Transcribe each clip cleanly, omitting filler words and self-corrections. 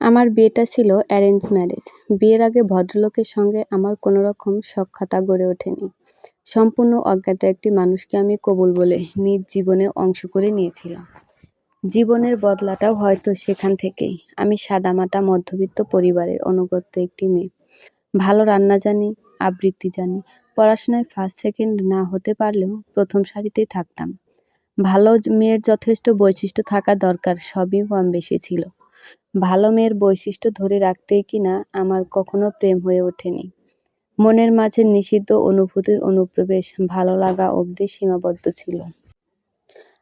আমার বিয়েটা ছিল অ্যারেঞ্জ ম্যারেজ। বিয়ের আগে ভদ্রলোকের সঙ্গে আমার কোনো রকম সখ্যতা গড়ে ওঠেনি। সম্পূর্ণ অজ্ঞাত একটি মানুষকে আমি কবুল বলে নিজ জীবনে অংশ করে নিয়েছিলাম। জীবনের বদলাটাও হয়তো সেখান থেকেই। আমি সাদামাটা মধ্যবিত্ত পরিবারের অনুগত একটি মেয়ে। ভালো রান্না জানি, আবৃত্তি জানি, পড়াশোনায় ফার্স্ট সেকেন্ড না হতে পারলেও প্রথম সারিতেই থাকতাম। ভালো মেয়ের যথেষ্ট বৈশিষ্ট্য থাকা দরকার, সবই কম বেশি ছিল। ভালো মেয়ের বৈশিষ্ট্য ধরে রাখতেই কিনা আমার কখনো প্রেম হয়ে ওঠেনি। মনের মাঝে নিষিদ্ধ অনুভূতির অনুপ্রবেশ ভালো লাগা অবধি সীমাবদ্ধ ছিল।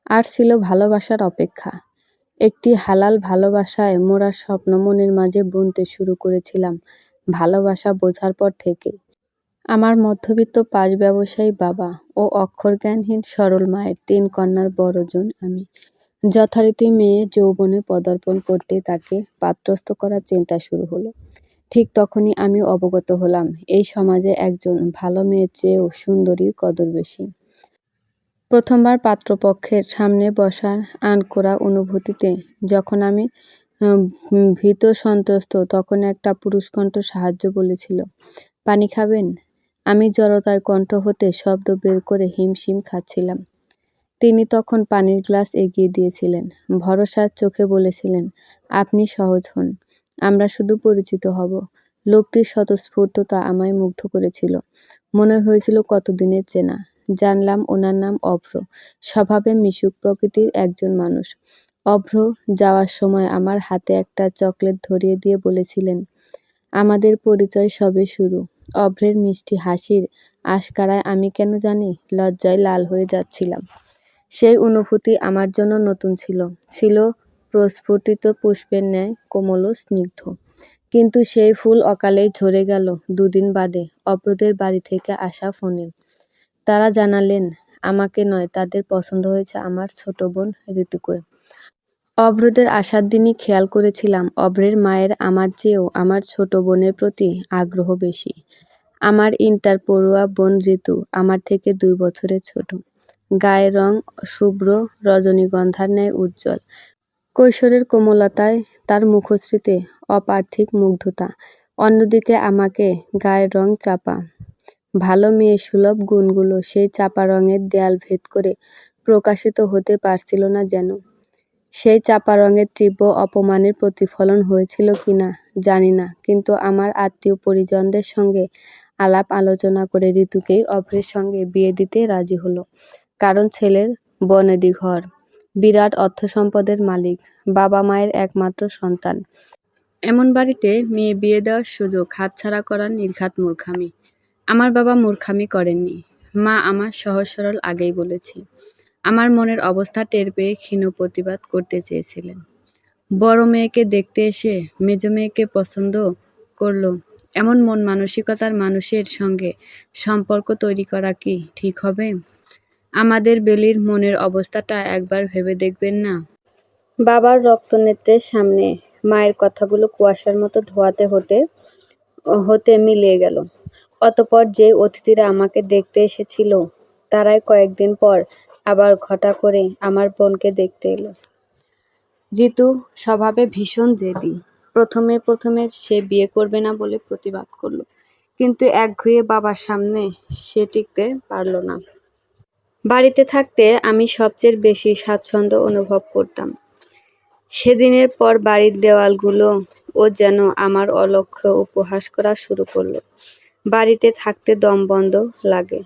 আর ছিল ভালোবাসার অপেক্ষা। একটি হালাল ভালোবাসায় মোরা স্বপ্ন মনের মাঝে বুনতে শুরু করেছিলাম ভালোবাসা বোঝার পর থেকে। আমার মধ্যবিত্ত পাশ ব্যবসায়ী বাবা ও অক্ষরজ্ঞানহীন সরল মায়ের ৩ কন্যার বড়জন আমি। যথারীতি মেয়ে যৌবনে পদার্পণ করতে তাকে পাত্রস্থ করার চিন্তা শুরু হলো। ঠিক তখনই আমি অবগত হলাম এই সমাজে একজন ভালো মেয়ের চেয়েও সুন্দরীর কদর বেশি। প্রথমবার পাত্রপক্ষের সামনে বসার আনকোড়া অনুভূতিতে যখন আমি ভীত সন্ত্রস্ত, তখন একটা পুরুষকণ্ঠ সাহায্য বলেছিল, পানি খাবেন? আমি জড়তায় কণ্ঠ হতে শব্দ বের করে হিমশিম খাচ্ছিলাম। তিনি তখন পানির গ্লাস এগিয়ে দিয়েছিলেন, ভরসার চোখে বলেছিলেন, আপনি সহজ হন, আমরা শুধু পরিচিত হব। লোকটির স্বতঃস্ফূর্ততা আমায় মুগ্ধ করেছিল। মনে হয়েছিল কতদিনের চেনা। জানলাম ওনার নাম অভ্র, স্বভাবে মিশুক প্রকৃতির একজন মানুষ। অভ্র যাওয়ার সময় আমার হাতে একটা চকলেট ধরিয়ে দিয়ে বলেছিলেন, আমাদের পরিচয় সবে শুরু। অভ্রের মিষ্টি হাসির আশকারায় আমি কেন জানি লজ্জায় লাল হয়ে যাচ্ছিলাম। সেই অনুভূতি আমার জন্য নতুন ছিল, ছিল প্রস্ফুটিত পুষ্পের ন্যায় কোমল ও স্নিগ্ধ। কিন্তু সেই ফুল অকালেই ঝরে গেল ২ দিন বাদে অভ্রদের বাড়ি থেকে আসা ফোনে। তারা জানালেন আমাকে নয়, তাদের পছন্দ হয়েছে আমার ছোট বোন ঋতুকে। অভ্রদের আসার দিনই খেয়াল করেছিলাম অভ্রের মায়ের আমার চেয়েও আমার ছোট বোনের প্রতি আগ্রহ বেশি। আমার ইন্টার পড়ুয়া বোন ঋতু আমার থেকে ২ বছরের ছোট। গায়ের রং শুভ্র রজনীগন্ধার ন্যায় উজ্জ্বল। কৈশোরের কোমলতায় তার মুখশ্রীতে অপার্থিক মুগ্ধতা। অন্যদিকে আমাকে গায়ের রং চাপা। ভালো মেয়ে সুলভ গুণগুলো সেই চাপা রঙের দেয়াল ভেদ করে প্রকাশিত হতে পারছিল না যেন। সেই চাপা রঙের তীব্র অপমানের প্রতিফলন হয়েছিল কিনা জানি না, কিন্তু আমার আত্মীয় পরিজনদের সঙ্গে আলাপ আলোচনা করে ঋতুকেই অভ্রের সঙ্গে বিয়ে দিতে রাজি হলো। কারণ ছেলের বনেদি ঘর, বিরাট অর্থসম্পদের মালিক, বাবা মায়ের একমাত্র সন্তান। এমন বাড়িতে মেয়ে বিয়ে দেওয়ার সুযোগ হাতছাড়া করার নির্ঘাত মূর্খামি। আমার বাবা মূর্খামি করেননি, মা আমার সহজ সরল আগেই বলেছি। আমার মনের অবস্থা টের পেয়ে ক্ষীণ প্রতিবাদ করতে চেয়েছিলেন। বড় মেয়েকে দেখতে এসে মেজ মেয়েকে পছন্দ করলো, এমন মন মানসিকতার মানুষের সঙ্গে সম্পর্ক তৈরি করা কি ঠিক হবে? আমাদের বেলির মনের অবস্থাটা একবার ভেবে দেখবেন না? বাবার রক্তনেত্রের সামনে মায়ের কথাগুলো কুয়াশার মতো ধোঁয়াতে হতে মিলিয়ে গেল। অতঃপর যে অতিথিরা আমাকে দেখতে এসেছিল তারাই কয়েকদিন পর আবার ঘটা করে আমার বোনকে দেখতে এলো। ঋতু স্বভাবে ভীষণ জেদি। প্রথমে সে বিয়ে করবে না বলে প্রতিবাদ করলো, কিন্তু একগুঁয়ে বাবার সামনে সে টিকতে পারল না। বাড়িতে থাকতে আমি সবচেয়ে বেশি স্বাচ্ছন্দ্য অনুভব করতাম। সেদিনের পর বাড়ির দেওয়ালগুলো ও যেন আমার অলক্ষ্য উপহাস করা শুরু করলো। বাড়িতে থাকতে দম বন্ধ লাগে,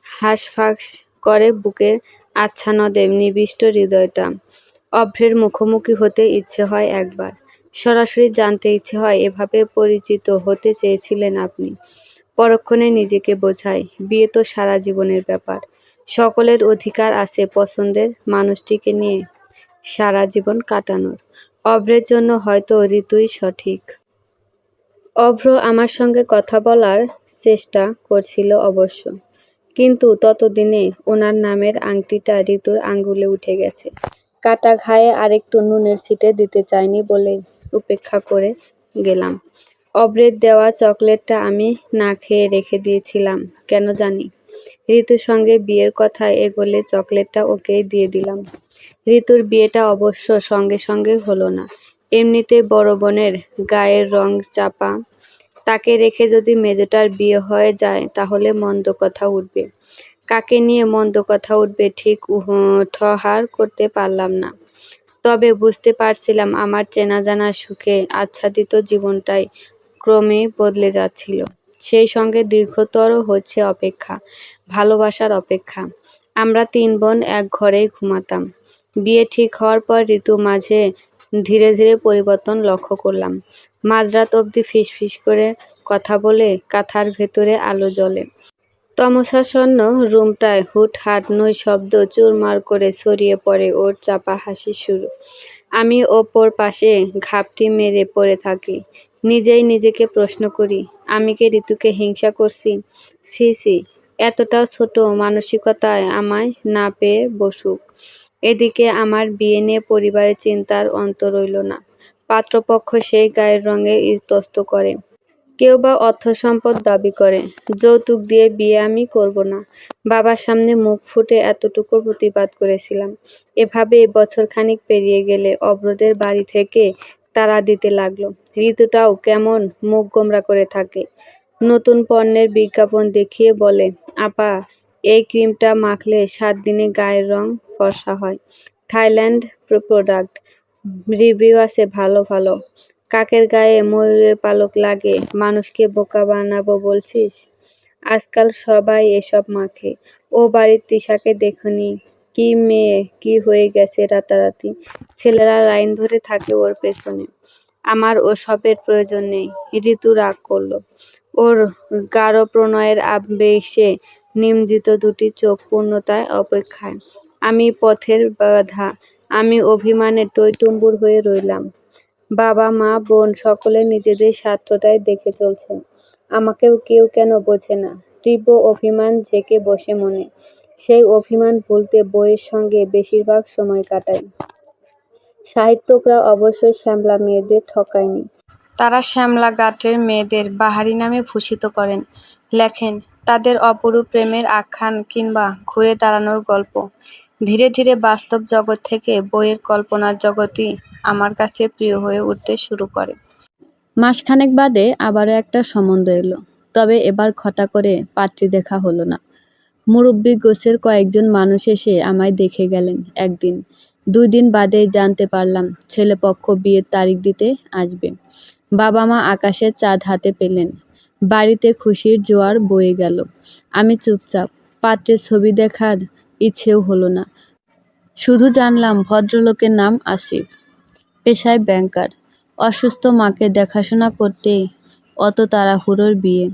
হাঁসফাঁস করে বুকের আচ্ছাদনে নিবিষ্ট হৃদয়টা। অভ্রের মুখোমুখি হতে ইচ্ছে হয় একবার, সরাসরি জানতে ইচ্ছে হয় এভাবে পরিচিত হতে চেয়েছিলেন আপনি। পরক্ষণে নিজেকে বোঝাই, বিয়ে তো সারা জীবনের ব্যাপার, সকলের অধিকার আছে পছন্দের মানুষটিকে নিয়ে সারা জীবন কাটানোর। অভ্রের জন্য হয়তো ঋতুই সঠিক। অভ্র আমার সঙ্গে কথা বলার চেষ্টা করছিল অবশ্য, কিন্তু ততদিনে ওনার নামের আংটিটা ঋতুর আঙুলে উঠে গেছে। কাটা ঘায়ে আরেকটু নুনের ছিটে দিতে চাইনি বলে উপেক্ষা করে গেলাম। অভ্রের দেওয়া চকলেটটা আমি না খেয়ে রেখে দিয়েছিলাম কেন জানি। ঋতুর সঙ্গে বিয়ের কথা এগোলে চকলেটটা ওকেই দিয়ে দিলাম। ঋতুর বিয়েটা অবশ্য সঙ্গে সঙ্গে হলো না, এমনিতেই বড় বোনের গায়ের রং চাপা, তাকে রেখে যদি মেজোটার বিয়ে হয়ে যায় তাহলে মন্দ কথা উঠবে। কাকে নিয়ে মন্দ কথা উঠবে ঠিক ঠহার করতে পারলাম না। তবে বুঝতে পারছিলাম আমার চেনা জানা সুখে আচ্ছাদিত জীবনটাই ক্রমে বদলে যাচ্ছিল। সেই সঙ্গে দীর্ঘতর হচ্ছে অপেক্ষা, ভালোবাসার অপেক্ষা। আমরা ৩ বোন এক ঘরেই ঘুমাতাম। বিয়ে ঠিক হওয়ার পর ঋতু মাঝে ধীরে ধীরে পরিবর্তন লক্ষ্য করলাম। মাঝরাত অবধি ফিসফিস করে কথা বলে কাঁথার ভেতরে আলো জ্বলে। তমসাচ্ছন্ন রুমটায় হুটহাট নৈশব্দ চুরমার করে ছড়িয়ে পড়ে ওর চাপা হাসির সুর। আমি ওপর পাশে ঘাপটি মেরে পড়ে থাকি। নিজেই নিজেকে প্রশ্ন করি, আমি কি ঋতুকে হিংসা করছি? ছি ছি, এতটাও ছোট মানসিকতায় আমায় না পেয়ে বসুক। এদিকে আমার বিয়ে নিয়ে পরিবারের চিন্তার অন্ত রইল না। পাত্রপক্ষ সেই গায়ের রঙে ইতস্ত করে। কেউ বা অর্থসম্পদ দাবি করে, যৌতুক দিয়ে বিয়ে আমি করব না। বাবার সামনে মুখ ফুটে এতটুকু প্রতিবাদ করেছিলাম। এভাবেই বছরখানিক পেরিয়ে গেলে অভ্রদের বাড়ি থেকে তাড়া দিতে লাগলো। ঋতুটাও কেমন মুখ গোমড়া করে থাকে। নতুন পণ্যের বিজ্ঞাপন দেখিয়ে বলে, আপা, এই ক্রিমটা মাখলে ৭ দিনে গায়ের রং ফর্সা হয়। Thailand product. রিভিউ আছে ভালো ভালো। কাকের গায়ে ময়ূরের পালক লাগে মানুষকে বোকা বানাবো বলছিস? আজকাল সবাই এসব মাখে। ও বাড়ির তিশাকে দেখোনি? কি মেয়ে, কি হয়ে গেছে রাতারাতি। ছেলেরা লাইন ধরে থাকে ওর পেছনে। আমার ওসবের প্রয়োজন নেই। ঋতু রাগ করল। ওর গাঢ় প্রণয়ের আবেশে নিমজ্জিত দুটি চোখ পূর্ণতায় অপেক্ষায়। আমি পথের বাধা। আমি অভিমানে টইটুম্বুর হয়ে রইলাম। বাবা মা বোন সকলে নিজেদের স্বার্থটাই দেখে চলছে। আমাকেও কেউ কেন বোঝে না। তীব্র অভিমান ঝেঁকে বসে মনে। সেই অভিমান ভুলতে বইয়ের সঙ্গে বেশিরভাগ সময় কাটাই। সাহিত্যিকরা অবশ্যই শ্যামলা মেয়েদের ঠকায়নি। তারা শ্যামলা গাত্রের মেয়েদের বাহারি নামে ভূষিত করেন, লেখেন তাদের অপরূপ প্রেমের আখ্যান কিংবা ঘুরে দাঁড়ানোর গল্প। ধীরে ধীরে বাস্তব জগৎ থেকে বইয়ের কল্পনার জগৎই আমার কাছে প্রিয় হয়ে উঠতে শুরু করে। মাসখানেক বাদে আবারও একটা সম্বন্ধ এলো। তবে এবার ঘটা করে পাত্রী দেখা হলো না। মুরব্বি গোছের কয়েকজন মানুষ এসে আমায় দেখে গেলেন একদিন। ২ দিন বাদেই জানতে পারলাম ছেলেপক্ষ বিয়ের তারিখ দিতে আসবে। বাবা মা আকাশের চাঁদ হাতে পেলেন। বাড়িতে খুশির জোয়ার বয়ে গেল। আমি চুপচাপ। পাত্রের ছবি দেখার ইচ্ছেও হলো না। শুধু জানলাম ভদ্রলোকের নাম আসিফ, পেশায় ব্যাংকার। অসুস্থ মাকে দেখাশোনা করতেই অত তাড়াহুড়োর বিয়ে।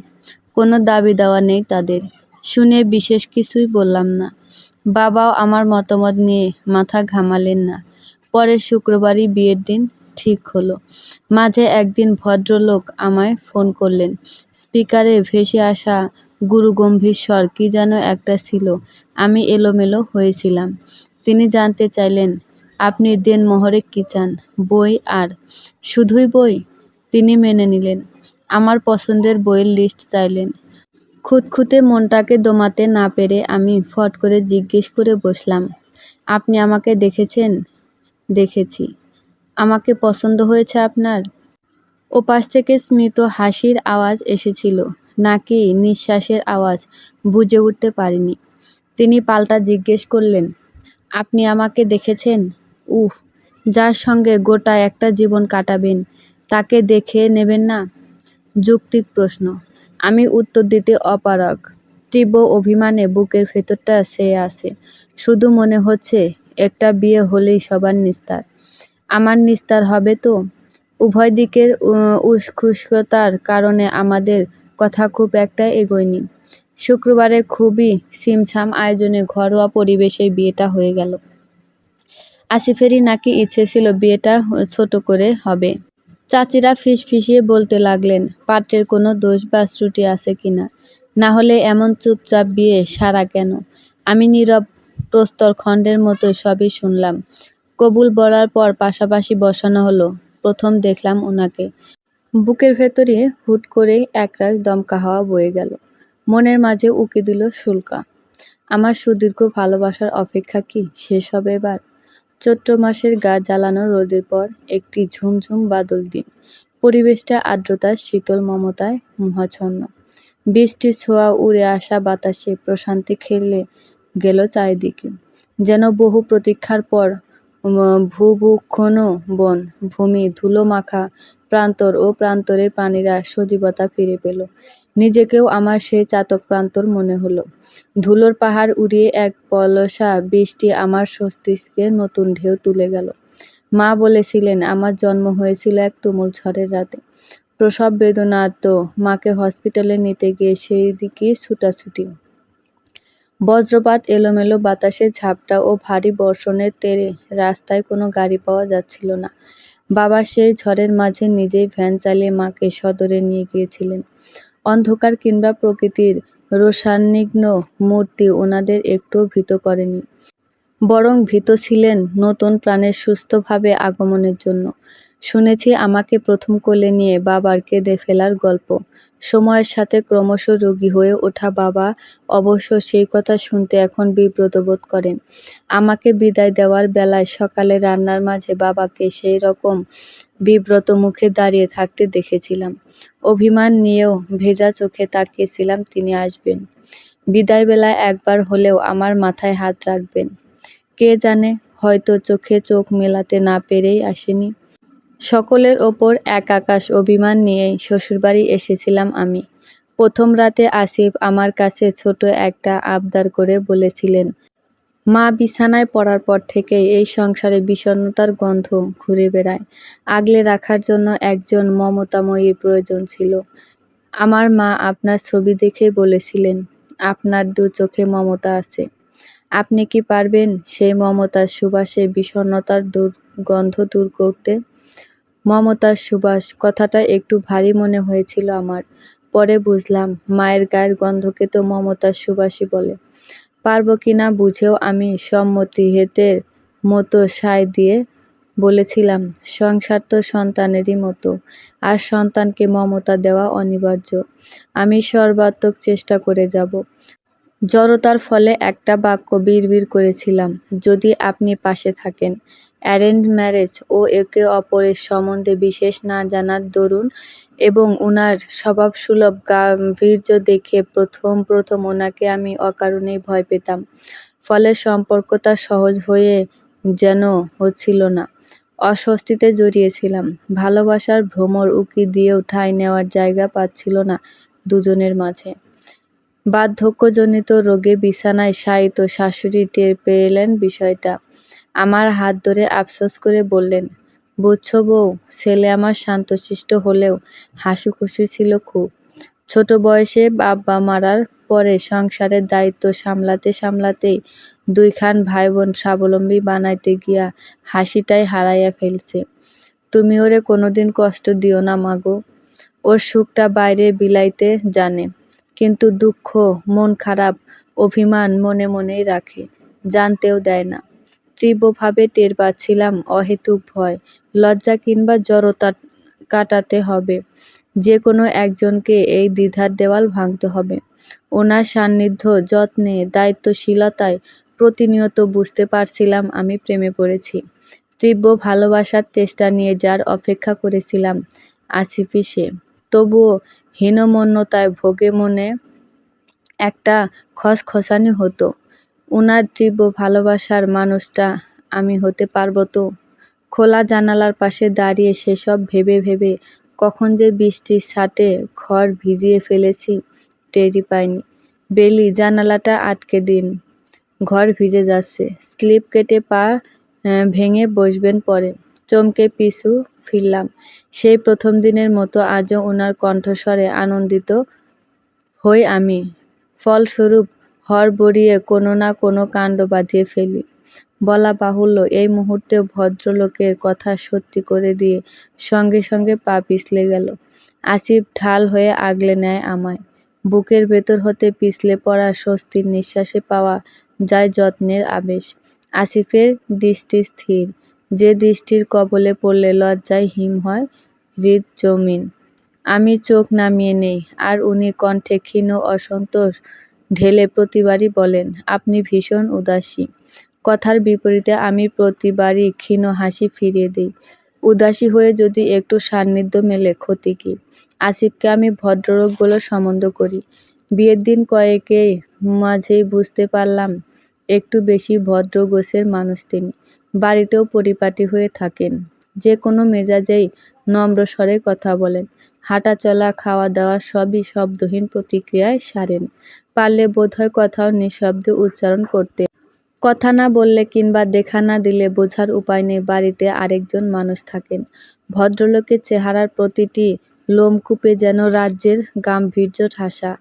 কোনো দাবি দেওয়া নেই তাদের। শুনে বিশেষ কিছুই বললাম না। বাবাও আমার মতামত নিয়ে মাথা ঘামালেন না। পরের শুক্রবারই বিয়ের দিন ঠিক হলো। মাঝে একদিন ভদ্রলোক আমায় ফোন করলেন। স্পিকারে ভেসে আসা গুরুগম্ভীর স্বর কি যেন একটা ছিল। আমি এলোমেলো হয়েছিলাম। তিনি জানতে চাইলেন, আপনি দেনমোহরে কী চান? বই আর শুধুই বই? তিনি মেনে নিলেন। আমার পছন্দের বইয়ের লিস্ট চাইলেন। খুঁতখুঁতে মনটাকে দমাতে না পেরে আমি ফট করে জিজ্ঞেস করে বসলাম, আপনি আমাকে দেখেছেন? দেখেছি। আমাকে পছন্দ হয়েছে আপনার? ওপাশ থেকে স্মিত হাসির আওয়াজ এসেছিল নাকি নিঃশ্বাসের আওয়াজ বুঝে উঠতে পারিনি। তিনি পাল্টা জিজ্ঞেস করলেন, আপনি আমাকে দেখেছেন? উফ, যার সঙ্গে গোটা একটা জীবন কাটাবেন তাকে দেখে নেবেন না? যৌক্তিক প্রশ্ন। আমি উত্তর দিতে অপারগ। তীব্র অভিমানে বুকের ভেতরটা ছেয়ে আছে। শুধু মনে হচ্ছে একটা বিয়ে হলেই সবার নিস্তার। আমার নিস্তার হবে তো? উভয় দিকের উৎসুকতার কারণে আমাদের কথা খুব একটা এগোয়নি। শুক্রবারে খুবই ছিমছাম আয়োজনে ঘরোয়া পরিবেশে বিয়েটা হয়ে গেল। আসিফেরই নাকি ইচ্ছে ছিল বিয়েটা ছোট করে হবে। চাচিরা ফিসফিসিয়ে বলতে লাগলেন, পাত্রের কোনো দোষ বা ত্রুটি আছে কিনা, না হলে এমন চুপচাপ বিয়ে সারা কেন? আমি নীরব প্রস্তরখণ্ডের মতো সবই শুনলাম। কবুল বলার পর পাশাপাশি বসানো হলো। প্রথম দেখলাম ওনাকে। বুকের ভেতরে হুট করেই একরাশ দমকা হাওয়া বয়ে গেল। মনের মাঝে উকি দিল শুল্কা। আমার সুদীর্ঘ ভালোবাসার অপেক্ষা কি শেষ হবে এবার? চৈত্র মাসের গা জ্বালানো রোদের পর একটি ঝুমঝুম বাদল দিন। পরিবেশটা আর্দ্রতার শীতল মমতায় মোহাচ্ছন্ন। বৃষ্টির ছোঁয়া উড়ে আসা বাতাসে প্রশান্তি খেলে গেল চারিদিকে। যেন বহু প্রতীক্ষার পর ভুবুক্ষণ বন ভূমি ধুলো মাখা প্রান্তর ও প্রান্তরের প্রাণীরা সজীবতা ফিরে পেল। নিজেকেও আমার সেই চাতক প্রান্তর মনে হলো। ধুলোর পাহাড় উড়িয়ে এক পলসা বৃষ্টি আমার স্বস্তিকে নতুন ঢেউ তুলে গেল। মা বলেছিলেন আমার জন্ম হয়েছিল এক তুমুল ঝড়ের রাতে। প্রসব বেদনার্ত মাকে হসপিটালে নিতে গিয়ে সেই দিকেই ছুটাছুটি। বজ্রপাত, এলোমেলো বাতাসে ঝাপটা ও ভারী বর্ষণের তেড়ে রাস্তায় কোনো গাড়ি পাওয়া যাচ্ছিল না। বাবা সেই ঝড়ের মাঝে নিজেই ভ্যান চালিয়ে মাকে সদরে নিয়ে গিয়েছিলেন। অন্ধকার কিংবা প্রকৃতির রোষান্বিগ্ন মূর্তি ওনাদের একটুও ভীত করেনি। বরং ভীত ছিলেন নতুন প্রাণের সুস্থভাবে আগমনের জন্য। শুনেছি আমাকে প্রথম কোলে নিয়ে বাবার কেঁদে ফেলার গল্প। সময়ের সাথে ক্রমশ রোগী হয়ে ওঠা বাবা অবশ্য সেই কথা শুনতে এখন বিব্রত বোধ করেন। আমাকে বিদায় দেওয়ার বেলায় সকালে রান্নার মাঝে বাবাকে সেই রকম বিব্রত মুখে দাঁড়িয়ে থাকতে দেখেছিলাম। অভিমান নিয়েও ভেজা চোখে তাকিয়েছিলাম তিনি আসবেন। বিদায় বেলায় একবার হলেও আমার মাথায় হাত রাখবেন। কে জানে, হয়তো চোখে চোখ মেলাতে না পেরেই আসেনি। সকলের ওপর এক আকাশ অভিমান নিয়েই শ্বশুরবাড়ি এসেছিলাম আমি। প্রথম রাতে আসিফ আমার কাছে ছোট একটা আবদার করে বলেছিলেন, মা বিছানায় পড়ার পর থেকেই এই সংসারে বিষণ্ণতার গন্ধ ঘুরে বেড়ায়। আগলে রাখার জন্য একজন মমতাময়ীর প্রয়োজন ছিল। আমার মা আপনার ছবি দেখেই বলেছিলেন, আপনার দু চোখে মমতা আছে। আপনি কি পারবেন সেই মমতার সুবাসে বিষণ্ণতার গন্ধ দূর করতে? মমতার সুবাস কথাটা একটু ভারী মনে হয়েছিল আমার। পরে বুঝলাম মায়ের গায়ের গন্ধকে তো মমতার সুবাসই বলে। পারবো কিনা বুঝেও আমি সম্মতিহেতের মতো সায় দিয়ে বলেছিলাম, সংসার তো সন্তানেরই মতো, আর সন্তানকে মমতা দেওয়া অনিবার্য। আমি সর্বাত্মক চেষ্টা করে যাব। জড়তার ফলে একটা বাক্য বিড়বিড় করেছিলাম, যদি আপনি পাশে থাকেন। অ্যারেঞ্জ ম্যারেজ ও একে অপরের সম্বন্ধে বিশেষ না জানার দরুন এবং উনার স্বভাবসুলভ গাম্ভীর্য দেখে প্রথম ওনাকে আমি অকারণেই ভয় পেতাম। ফলে সম্পর্কটা সহজ হয়ে যেন হচ্ছিল না। অস্বস্তিতে জড়িয়েছিলাম। ভালোবাসার ভ্রমর উকি দিয়েও ঠাঁই নেওয়ার জায়গা পাচ্ছিল না দুজনের মাঝে। বার্ধক্যজনিত রোগে বিছানায় শায়িত শাশুড়ি টের পেলেন বিষয়টা। আমার হাত ধরে আফসোস করে বললেন, বুঝছো বউ, ছেলে আমার শান্তশিষ্ট হলেও হাসিখুশি ছিল খুব। ছোট বয়সে বাবা মারার পরে সংসারের দায়িত্ব সামলাতেই দুইখান ভাই বোন স্বাবলম্বী বানাইতে গিয়া হাসিটাই হারাইয়া ফেলছে। তুমি ওরে কোনোদিন কষ্ট দিও না মাগো। ওর সুখটা বাইরে বিলাইতে জানে, কিন্তু দুঃখ, মন খারাপ, অভিমান মনে মনেই রাখে, জানতেও দেয় না। তীব্রভাবে টের পাচ্ছিলাম অহেতুক ভয়, লজ্জা কিংবা জড়তা কাটাতে হবে। যে কোনো একজনকে এই দ্বিধার দেওয়াল ভাঙতে হবে। ওনার সান্নিধ্য, যত্নে, দায়িত্বশীলতায় প্রতিনিয়ত বুঝতে পারছিলাম আমি প্রেমে পড়েছি। তীব্র ভালোবাসার তেষ্টা নিয়ে যার অপেক্ষা করেছিলাম আসিফই সে। তবুও হীনমন্যতায় ভোগে মনে একটা খসখসানি হতো। উনার তীব্র ভালোবাসার মানুষটা আমি হতে পারবো তো? খোলা জানালার পাশে দাঁড়িয়ে সেসব ভেবে ভেবে কখন যে বৃষ্টির ছাটে ঘর ভিজিয়ে ফেলেছি টেরই পাইনি। বেলি, জানালাটা আটকে দিন, ঘর ভিজে যাচ্ছে। স্লিপ কেটে পা ভেঙে বসবেন পরে। চমকে পিছু ফিরলাম। সেই প্রথম দিনের মতো আজও ওনার কণ্ঠস্বরে আনন্দিত হই আমি। ফলস্বরূপ হড়বড়িয়ে কোনো না কোনো কাণ্ড বাঁধিয়ে ফেলি। বলা বাহুল্য, এই মুহূর্তেও ভদ্রলোকের কথা সত্যি করে দিয়ে সঙ্গে সঙ্গে পা পিছলে গেল। আসিফ ঢাল হয়ে আগলে নেয় আমায়। বুকের ভেতর হতে পিছলে পড়া স্বস্তির নিঃশ্বাসে পাওয়া যায় যত্নের আবেশ। আসিফের দৃষ্টি স্থির, যে দৃষ্টির কবলে পড়লে লজ্জায় হিম হয় হৃৎজমিন। আমি চোখ নামিয়ে নেই, আর উনি কণ্ঠে ক্ষীণ অসন্তোষ ঢেলে প্রতিবারই বলেন, আপনি ভীষণ উদাসী। কথার বিপরীতে আমি প্রতিবারই ক্ষীণ হাসি ফিরিয়ে দিই। উদাসী হয়ে যদি একটু সান্নিধ্য মেলে ক্ষতি কী? আসিফকে আমি ভদ্রলোক বলে সম্বোধন করি। বিয়ের দিন কয়েকের মাঝেই বুঝতে পারলাম একটু বেশি ভদ্র গোছের মানুষ তিনি। বাড়িতেও পরিপাটি হয়ে থাকেন। যে কোনো মেজাজেই নম্র স্বরে কথা বলেন। হাঁটাচলা, খাওয়া দাওয়া সবই শব্দহীন প্রতিক্রিয়ায় সারেন। পারলে বোধহয় কথাও নিঃশব্দে উচ্চারণ করতে। কথা না বললে কিংবা দেখা না দিলে বোঝার উপায় নেই বাড়িতে আরেকজন মানুষ থাকেন। ভদ্রলোকের চেহারার প্রতিটি লোমকূপে যেন রাজ্যের গাম্ভীর্য ঠাসা।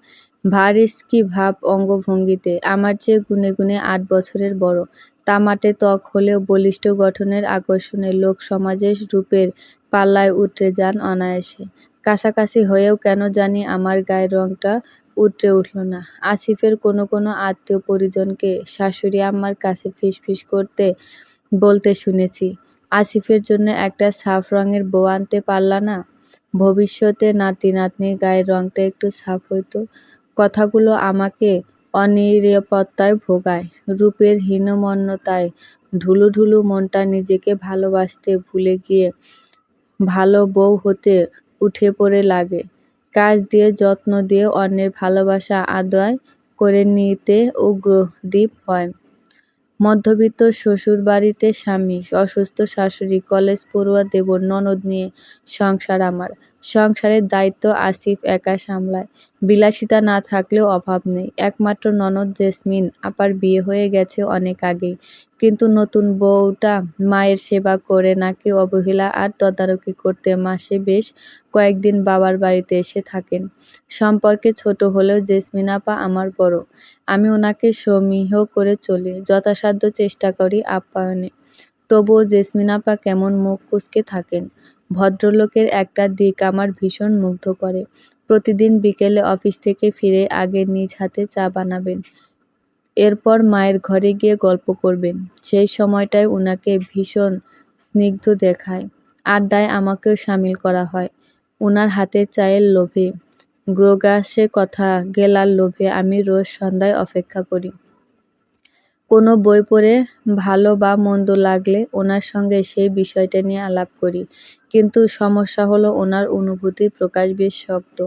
ভারিস্কি ভাব অঙ্গভঙ্গিতে। আমার চেয়ে গুণে গুণে ৮ বছরের বড়। তামাটে ত্বক হলেও বলিষ্ঠ গঠনের আকর্ষণে লোকসমাজের রূপের পাল্লায় উতরে যান অনায়াসে। কাছাকাছি হয়েও কেন জানি আমার গায়ের রংটা উতরে উঠল না। আসিফের কোনো কোনো আত্মীয় পরিজনকে শাশুড়ি আম্মার কাছে ফিসফিস করতে বলতে শুনেছি, আসিফের জন্য একটা সাফ রঙের বউ আনতে পারলা না? ভবিষ্যতে নাতি নাতনির গায়ের রংটা একটু সাফ হইতো। কথাগুলো আমাকে অনিরাপত্তায় ভোগায়। রূপের হীনমন্যতায় ঢুলু ঢুলু মনটা নিজেকে ভালোবাসতে ভুলে গিয়ে ভালো বউ হতে উঠে পড়ে লাগে। কাজ দিয়ে যত্ন দিয়ে অন্যের ভালোবাসা আদায় করে নিতে উগ্রদ্বীপ হয়। মধ্যবিত্ত শ্বশুরবাড়িতে স্বামী, অসুস্থ শাশুড়ি, কলেজ পড়ুয়া দেবর, ননদ নিয়ে সংসার আমার। সংসারের দায়িত্ব আসিফ একা সামলায়। বিলাসিতা না থাকলেও অভাব নেই। একমাত্র ননদ জেসমিন আপার বিয়ে হয়ে গেছে অনেক আগেই। কিন্তু নতুন বউটা মায়ের সেবা করে নাকি অবহেলা আর তদারকি করতে মাসে বেশ কয়েকদিন বাবার বাড়িতে এসে থাকেন। সম্পর্কে ছোট হলেও জেসমিন আপা আমার বড়। আমি ওনাকে সমীহ করে চলি, যথাসাধ্য চেষ্টা করি আপ্যায়নে। তবুও জেসমিন আপা কেমন মুখ কুঁচকে থাকেন। ভদ্রলোকের একটা দিক আমার ভীষণ মুগ্ধ করে। প্রতিদিন বিকেলে অফিস থেকে ফিরে আগে নিজ হাতে চা বানাবেন। এরপর মায়ের ঘরে গিয়ে গল্প করবেন। সেই সময়টায় উনাকে ভীষণ স্নিগ্ধ দেখায়। আড্ডায় আমাকেও সামিল করা হয়। উনার হাতের চায়ের লোভে, গ্রোগাসে কথা গেলার লোভে আমি রোজ সন্ধ্যায় অপেক্ষা করি। কোনো বই পড়ে ভালো বা মন্দ লাগলে ওনার সঙ্গে সেই বিষয়টা নিয়ে আলাপ করি। কিন্তু সমস্যা হলো ওনার অনুভূতির প্রকাশ বেশ শক্ত।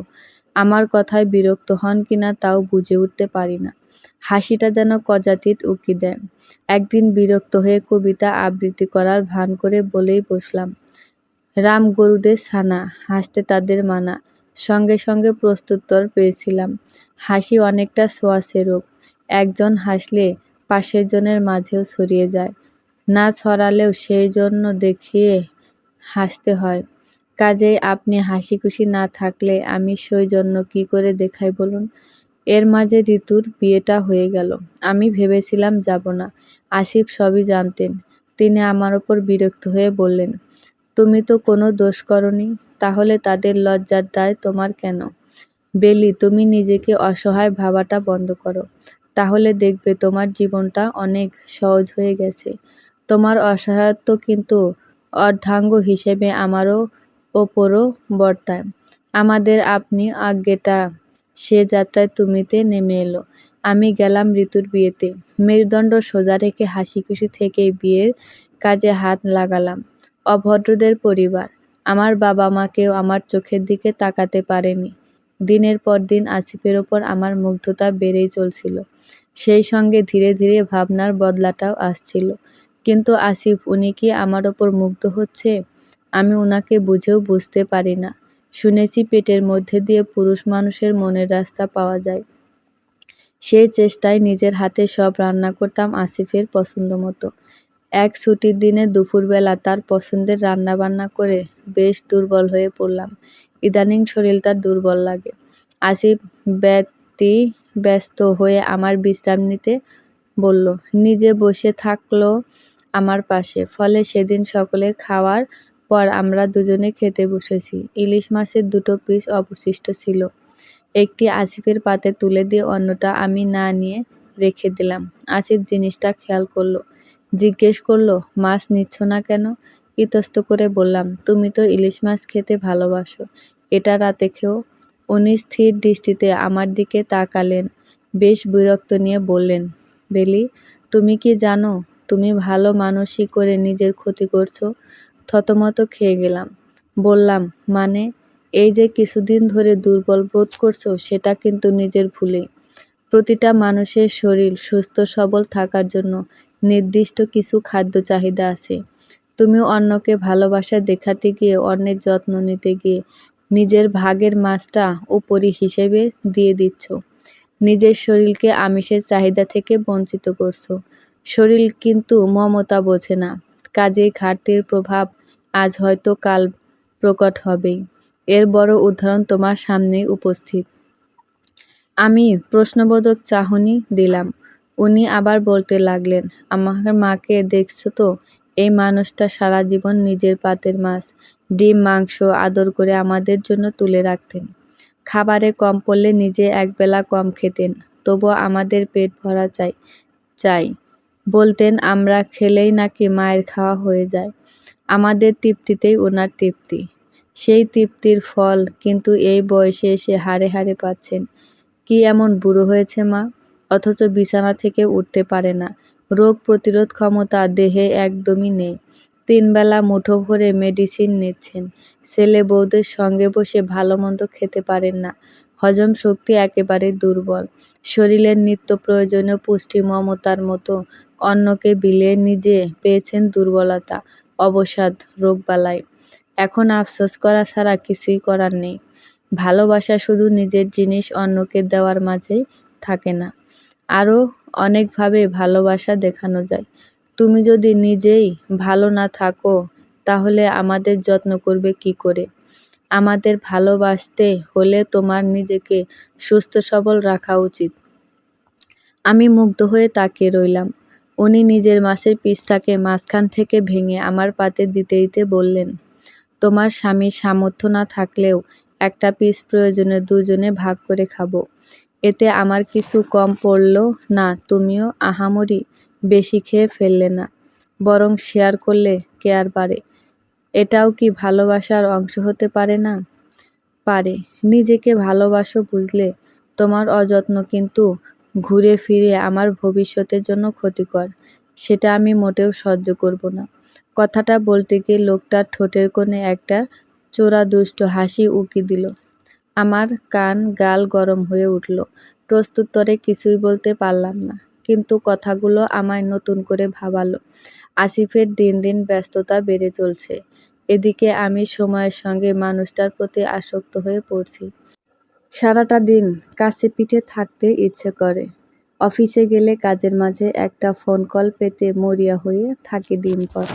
আমার কথায় বিরক্ত হন কিনা তাও বুঝে উঠতে পারি না। হাসিটা যেন কজাতীত উকি দেয়। একদিন বিরক্ত হয়ে কবিতা আবৃত্তি করার ভান করে বলেই বসলাম, রাম গরুদের ছানা, হাসতে তাদের মানা। সঙ্গে সঙ্গে প্রত্যুত্তর পেয়েছিলাম, হাসি অনেকটা ছোঁয়াচে রোগ। একজন হাসলে পাশের জনের মাঝেও ছড়িয়ে যায়। না ছড়ালেও সেই জন্য দেখিয়ে হাসতে হয়। কাজেই আপনি হাসিখুশি না থাকলে আমি সৌজন্য কী করে দেখাই বলুন? এর মাঝে ঋতুর বিয়েটা হয়ে গেল। আমি ভেবেছিলাম যাব না। আসিফ সবই জানতেন। তিনি আমার ওপর বিরক্ত হয়ে বললেন, তুমি তো কোনো দোষ করনি, তাহলে তাদের লজ্জার দায় তোমার কেন? বেলি, তুমি নিজেকে অসহায় ভাবাটা বন্ধ করো। তাহলে দেখবে তোমার জীবনটা অনেক সহজ হয়ে গেছে। তোমার অসহায়ত্ব কিন্তু অর্ধাঙ্গ হিসেবে আমারও ওপরও বর্তায়। আমাদের আপনি আজ্ঞেটা সে যাত্রায় তুমিতে নেমে এলো। আমি গেলাম ঋতুর বিয়েতে। মেরুদণ্ড সোজা রেখে হাসিখুশি থেকেই বিয়ের কাজে হাত লাগালাম। অভদ্রদের পরিবার। আমার বাবা মা কেউ আমার চোখের দিকে তাকাতে পারেনি। দিনের পর দিন আসিফের ওপর আমার মুগ্ধতা বেড়েই চলছিল। সেই সঙ্গে ধীরে ধীরে ভাবনার বদলাটাও আসছিল। কিন্তু আসিফ, উনি কি আমার ওপর মুগ্ধ হচ্ছে? আমি উনাকে বুঝেও বুঝতে পারি না। শুনেছি পেটের মধ্যে দিয়ে পুরুষ মানুষের মনের রাস্তা পাওয়া যায়। সেই চেষ্টায় নিজের হাতে সব রান্না করতাম আসিফের পছন্দ মতো। এক ছুটির দিনে দুপুরবেলা তার পছন্দের রান্নাবান্না করে বেশ দুর্বল হয়ে পড়লাম। ইদানীং শরীরটা দুর্বল লাগে। আসিফ ব্যতিব্যস্ত হয়ে আমার বিশ্রাম নিতে বলল। নিজে বসে থাকলো আমার পাশে। ফলে সেদিন সকলে খাওয়ার পর আমরা দুজনে খেতে বসেছি। ইলিশ মাছের 2টো পিস অবশিষ্ট ছিল। একটি আসিফের পাতে তুলে দিয়ে অন্যটা আমি না নিয়ে রেখে দিলাম। আসিফ জিনিসটা খেয়াল করলো। জিজ্ঞেস করলো, মাছ নিচ্ছ না কেন? ইতস্ত করে বললাম, তুমি তো ইলিশ মাছ খেতে ভালোবাসো, এটা রাতে খেও। উনি স্থির দৃষ্টিতে আমার দিকে তাকালেন। বেশ বিরক্ত নিয়ে বললেন, বেলি, তুমি কি জানো তুমি ভালো মানুষই করে নিজের ক্ষতি করছো। থতমত খেয়ে গেলাম। বললাম, মানে? এই যে কিছুদিন ধরে দুর্বল বোধ করছো সেটা কিন্তু নিজের ভুলেই। প্রতিটা মানুষের শরীর সুস্থ সবল থাকার জন্য নির্দিষ্ট কিছু খাদ্য চাহিদা আছে। তুমি অন্যকে ভালোবাসা দেখাতে গিয়ে, অন্যের যত্ন নিতে গিয়ে নিজের ভাগের মাছটা উপরি হিসেবে দিয়ে দিচ্ছ। নিজের শরীরকে আমিষের চাহিদা থেকে বঞ্চিত করছো। শরীর কিন্তু মমতা বোঝে না, কাজেই ঘাটতির প্রভাব আজ হয়তো কাল প্রকট হবেই। এর বড় উদাহরণ তোমার সামনেই উপস্থিত। আমি প্রশ্নবোধক চাহনি দিলাম। উনি আবার বলতে লাগলেন, আমার মাকে দেখছো তো? এই মানুষটা সারা জীবন নিজের পাতের মাছ, ডিম, মাংস আদর করে আমাদের জন্য তুলে রাখতেন। খাবারে কম পড়লে নিজে একবেলা কম খেতেন, তবুও আমাদের পেট ভরা চাই চাই বলতেন। আমরা খেলেই নাকি মায়ের খাওয়া হয়ে যায়। আমাদের তৃপ্তিতেই ওনার তৃপ্তি। সেই তৃপ্তির ফল কিন্তু এই বয়সে এসে হাড়ে হাড়ে পাচ্ছেন। কি এমন বুড়ো হয়েছে মা, অথচ বিছানা থেকে উঠতে পারে না। রোগ প্রতিরোধ ক্ষমতা দেহে একদমই নেই। 3 বেলা মুঠো ভরে মেডিসিন নিচ্ছেন। ছেলে বউদের সঙ্গে বসে ভালো মন্দ খেতে পারেন না। হজম শক্তি একেবারে দুর্বল। শরীরের নিত্য প্রয়োজনীয় পুষ্টি মমতার মতো অন্যকে বিলিয়ে নিজে পেয়েছেন দুর্বলতা, অবসাদ, রোগবালাই। এখন আফসোস করা ছাড়া কিছুই করার নেই। ভালোবাসা শুধু নিজের জিনিস অন্যকে দেওয়ার মাঝেই থাকে না। আরও অনেকভাবে ভালোবাসা দেখানো যায়। তুমি যদি নিজেই ভালো না থাকো, তাহলে আমাদের যত্ন করবে কি করে? আমাদের ভালোবাসতে হলে তোমার নিজেকে সুস্থ সবল রাখা উচিত। আমি মুগ্ধ হয়ে তাকিয়ে রইলাম। উনি নিজের মাছের পিসটাকে মাঝখান থেকে ভেঙে আমার পাতে দিতে দিতে বললেন, তোমার স্বামীর সামর্থ্য না থাকলেও একটা পিস প্রয়োজনে দুজনে ভাগ করে খাবো। এতে আমার কিছু কম পড়ল না। তুমিও আহামরি বেশি খেয়ে ফেললে না, বরং শেয়ার করলে কেয়ার বাড়ে। এটাও কি ভালোবাসার অংশ হতে পারে না? পারে। নিজেকে ভালোবাসো বুঝলে তোমার অযত্ন কিন্তু ঘুরে ফিরে আমার ভবিষ্যতের জন্য ক্ষতিকর। সেটা আমি মোটেও সহ্য করব না। কথাটা বলতে গিয়ে লোকটার ঠোঁটের কোণে একটা চোরা দুষ্ট হাসি উকি দিল। আমার কান গাল গরম হয়ে উঠল। প্রত্যুত্তরে কিছুই বলতে পারলাম না, কিন্তু কথাগুলো আমায় নতুন করে ভাবালো। আসিফের দিন দিন ব্যস্ততা বেড়ে চলছে। এদিকে আমি সময়ের সঙ্গে মানুষটার প্রতি আসক্ত হয়ে পড়ছি। সারাটা দিন কাছে পিঠে থাকতে ইচ্ছে করে। অফিসে গেলে কাজের মাঝে একটা ফোন কল পেতে মরিয়া হয়ে থাকি দিনভর।